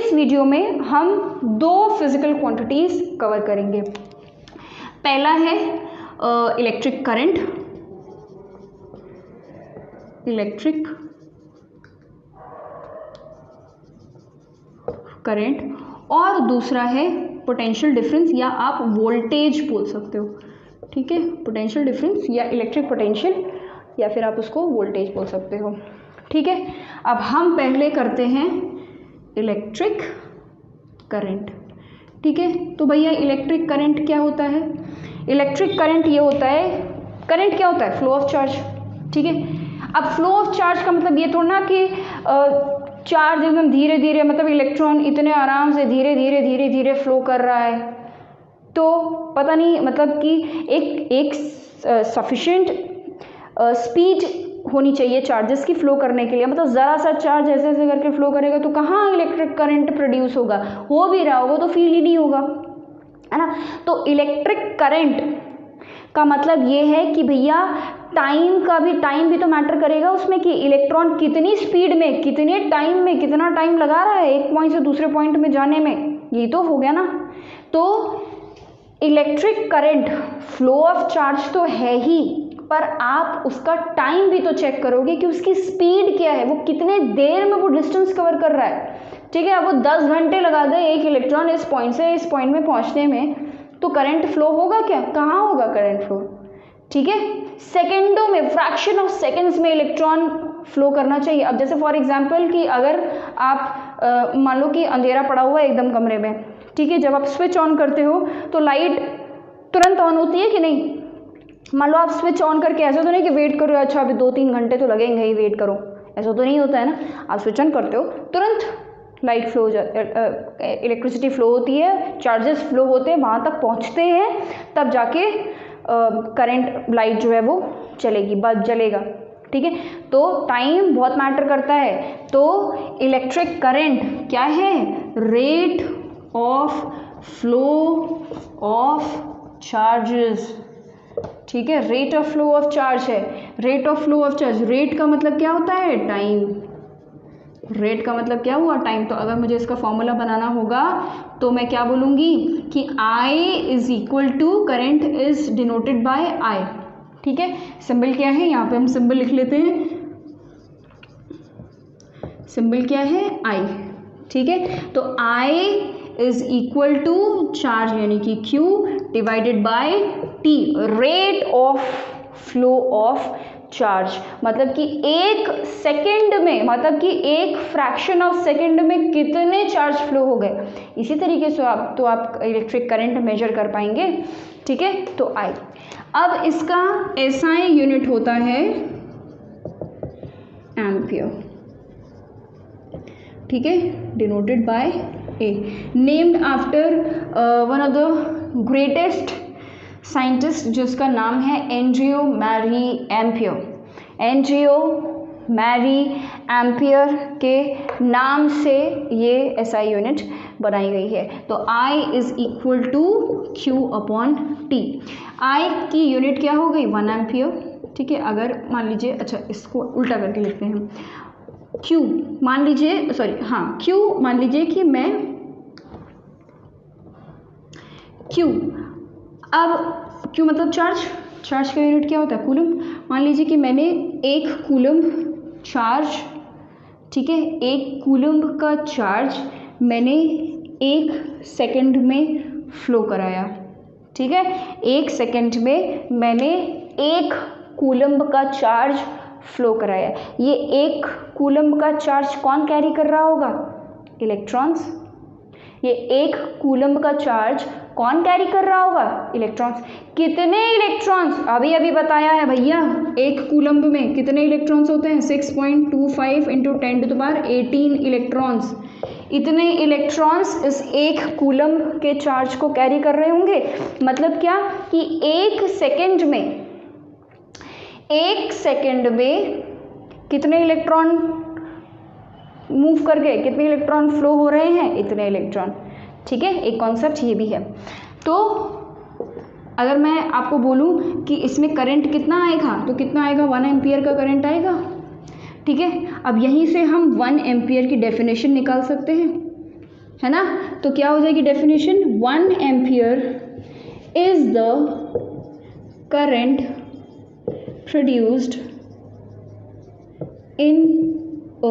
इस वीडियो में हम दो फिजिकल क्वांटिटीज कवर करेंगे। पहला है इलेक्ट्रिक करंट, और दूसरा है पोटेंशियल डिफरेंस या आप वोल्टेज बोल सकते हो। ठीक है, पोटेंशियल डिफरेंस या इलेक्ट्रिक पोटेंशियल या फिर आप उसको वोल्टेज बोल सकते हो। ठीक है, अब हम पहले करते हैं इलेक्ट्रिक करंट। ठीक है, तो भैया इलेक्ट्रिक करंट क्या होता है? इलेक्ट्रिक करंट ये होता है, करंट क्या होता है? Flow of charge. ठीक है, अब फ्लो ऑफ चार्ज का मतलब ये थोड़ा ना कि चार्ज एकदम धीरे धीरे, मतलब इलेक्ट्रॉन इतने आराम से धीरे धीरे फ्लो कर रहा है, तो पता नहीं, मतलब कि एक सफिशिएंट स्पीड होनी चाहिए चार्जेस की फ्लो करने के लिए। मतलब ज़रा सा चार्ज ऐसे ऐसे करके फ्लो करेगा तो कहाँ इलेक्ट्रिक करंट प्रोड्यूस होगा? हो भी रहा होगा तो फील ही नहीं होगा, है ना। तो इलेक्ट्रिक करंट का मतलब ये है कि भैया टाइम भी तो मैटर करेगा उसमें, कि इलेक्ट्रॉन कितनी स्पीड में, कितने टाइम में, कितना टाइम लगा रहा है एक पॉइंट से दूसरे पॉइंट में जाने में, ये तो हो गया ना। तो electric current flow of charge तो है ही, पर आप उसका टाइम भी तो चेक करोगे कि उसकी स्पीड क्या है, वो कितने देर में वो डिस्टेंस कवर कर रहा है। ठीक है, अब वो 10 घंटे लगा दे एक इलेक्ट्रॉन इस पॉइंट से इस पॉइंट में पहुंचने में, तो करंट फ्लो होगा क्या? कहाँ होगा करंट फ्लो? ठीक है, सेकेंडों में, फ्रैक्शन ऑफ सेकेंड्स में इलेक्ट्रॉन फ्लो करना चाहिए। अब जैसे फॉर एग्जांपल कि अगर आप मान लो कि अंधेरा पड़ा हुआ है एकदम कमरे में, ठीक है, जब आप स्विच ऑन करते हो तो लाइट तुरंत ऑन होती है कि नहीं? मान लो आप स्विच ऑन करके, ऐसा तो नहीं कि वेट करो, अच्छा अभी 2-3 घंटे तो लगेंगे ही, वेट करो, ऐसा तो नहीं होता है ना। आप स्विच ऑन करते हो, तुरंत लाइट फ्लो हो जाती, इलेक्ट्रिसिटी फ्लो होती है, चार्जेस फ्लो होते हैं, वहाँ तक पहुँचते हैं, तब जाके करंट, लाइट जो है वो चलेगी, बल्ब जलेगा। ठीक है, तो टाइम बहुत मैटर करता है। तो इलेक्ट्रिक करंट क्या है? Rate of flow of charges. ठीक है, rate of flow of charge है, rate of flow of charge. Rate का मतलब क्या होता है? टाइम। रेट का मतलब क्या हुआ? टाइम। तो अगर मुझे इसका फॉर्मूला बनाना होगा तो मैं क्या बोलूँगी कि I is equal to, current is denoted by I। ठीक है, सिंबल क्या है? यहाँ पे हम सिंबल लिख लेते हैं, सिंबल क्या है? I। ठीक है, तो I is equal to charge यानी कि Q divided by T, rate of flow of charge. मतलब कि एक सेकेंड में, मतलब कि एक फ्रैक्शन ऑफ सेकेंड में कितने चार्ज फ्लो हो गए। इसी तरीके से आप इलेक्ट्रिक करंट मेजर कर पाएंगे। ठीक है, तो I। अब इसका SI यूनिट होता है एम्पियर। ठीक है, denoted by A, named after one of the greatest scientist, जिसका नाम है एंड्रियो मैरी एम्पियर। एंड्रियो मैरी एम्पियर के नाम से ये SI यूनिट बनाई गई है। तो I is equal to Q upon T। I की यूनिट क्या हो गई? 1 एम्पियर। ठीक है, अगर मान लीजिए, अच्छा इसको उल्टा करके लिखते हैं, Q मान लीजिए, सॉरी हाँ, Q मान लीजिए कि मैं Q, अब Q मतलब चार्ज, चार्ज का यूनिट क्या होता है? कूलम। मान लीजिए कि मैंने 1 कूलम चार्ज, ठीक है, 1 कूलम का चार्ज मैंने 1 सेकंड में फ्लो कराया। ठीक है, 1 सेकंड में मैंने 1 कूलम का चार्ज फ्लो कराया। ये 1 कूलम का चार्ज कौन कैरी कर रहा होगा? इलेक्ट्रॉन्स। ये 1 कूलम का चार्ज कौन कैरी कर रहा होगा? इलेक्ट्रॉन्स। कितने इलेक्ट्रॉन्स? अभी अभी बताया है भैया, 1 कूलम में कितने इलेक्ट्रॉन्स होते हैं? 6.25 इंटू 10⁻18 इलेक्ट्रॉन्स। इतने इलेक्ट्रॉन्स इस 1 कूलम के चार्ज को कैरी कर रहे होंगे। मतलब क्या कि 1 सेकेंड में कितने इलेक्ट्रॉन मूव कर गए, कितने इलेक्ट्रॉन फ्लो हो रहे हैं? इतने इलेक्ट्रॉन। ठीक है, एक कॉन्सेप्ट ये भी है। तो अगर मैं आपको बोलूं कि इसमें करंट कितना आएगा, तो कितना आएगा? 1 एम्पियर का करंट आएगा। ठीक है, अब यहीं से हम 1 एम्पियर की डेफिनेशन निकाल सकते हैं। है ना। तो क्या हो जाएगी definition, 1 ampere is the current produced in a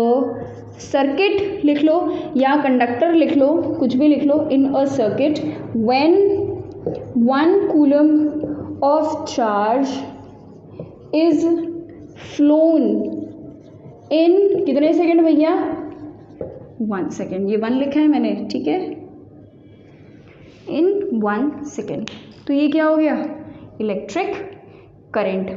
circuit लिख लो या कंडक्टर लिख लो, कुछ भी लिख लो, in a circuit when 1 coulomb of charge is flown in कितने सेकेंड भैया, 1 सेकेंड, ये 1 लिखा है मैंने, ठीक है, इन 1 सेकेंड। तो ये क्या हो गया, इलेक्ट्रिक करंट।